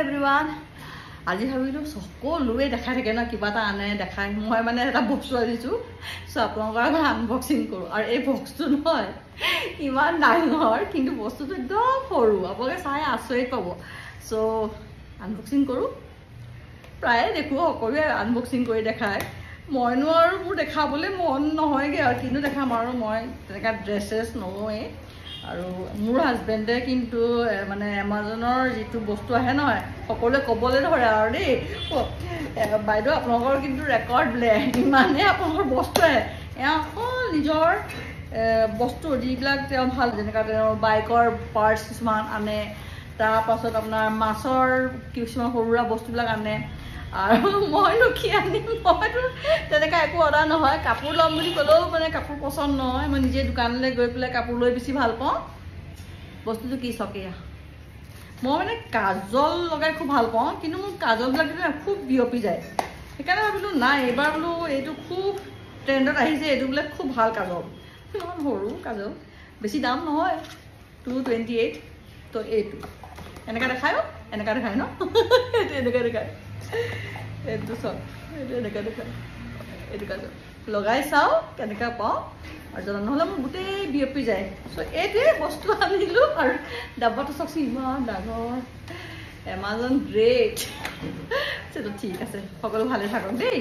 everyone আজি ভাবিলোঁ সকলোৱে দেখাই থাকে ন কিবা এটা আনে দেখাই মই মানে এটা বস্তু আনিছোঁ চ' আপোনালোকৰ আগত আনবক্সিং কৰোঁ আৰু এই বক্সটো নহয় ইমান ডাঙৰ কিন্তু বস্তুটো একদম সৰু আপোনালোকে চাই আচৰিত পাব চ' আনবক্সিং কৰোঁ প্ৰায়ে দেখোঁ সকলোৱে আনবক্সিং কৰি দেখায় মইনো আৰু মোৰ দেখাবলৈ মন নহয়গৈ আৰু কিন্তু দেখাম আৰু মই তেনেকৈ ড্ৰেছেছ নলওঁৱেই আৰু মোৰ হাজবেণ্ডে কিন্তু মানে এমাজনৰ যিটো বস্তু আহে নহয় সকলোৱে ক'বলৈ ধৰে আৰু দেই বাইদেউ আপোনালোকৰ কিন্তু ৰেকৰ্ড বোলে ইমানেই আপোনালোকৰ বস্তু আহে এওঁ অকল নিজৰ বস্তু যিবিলাক তেওঁ ভাল যেনেকৈ তেওঁৰ বাইকৰ পাৰ্টছ কিছুমান আনে তাৰপাছত আপোনাৰ মাছৰ কিছুমান সৰু সুৰা বস্তুবিলাক আনে আৰু মইনো কি আনিম মইতো তেনেকৈ একো অৰ্ডাৰ নহয় কাপোৰ ল'ম বুলি ক'লেও মানে কাপোৰ পচন্দ নহয় মই নিজে দোকানলৈ গৈ পেলাই কাপোৰ লৈ বেছি ভাল পাওঁ বস্তুটো কি চকীয়া মই মানে কাজল লগাই খুব ভাল পাওঁ কিন্তু মোৰ কাজলবিলাক খুব বিয়পি যায় সেইকাৰণে ভাবিলোঁ নাই এইবাৰ বোলো এইটো খুব ট্ৰেণ্ডত আহিছে এইটো বোলে খুব ভাল কাজল ইমান সৰু কাজল বেছি দাম নহয় 228 তো এইটো এনেকৈ দেখায় এনেকৈ দেখায় ন এইটো এনেকৈ দেখায় এইটো চব এইটো এনেকৈ দেখায় এইটো কাজল লগাই চাওঁ কেনেকৈ পাওঁ আৰু জানো নহ'লে মোৰ গোটেই বিয়পি যায় চ' এইটোৱে বস্তু আনিলোঁ আৰু ডাব্বাটো চাওকচোন ইমান ডাঙৰ এমাজন গ্ৰেট সেইটো ঠিক আছে সকলো ভালে থাকক দেই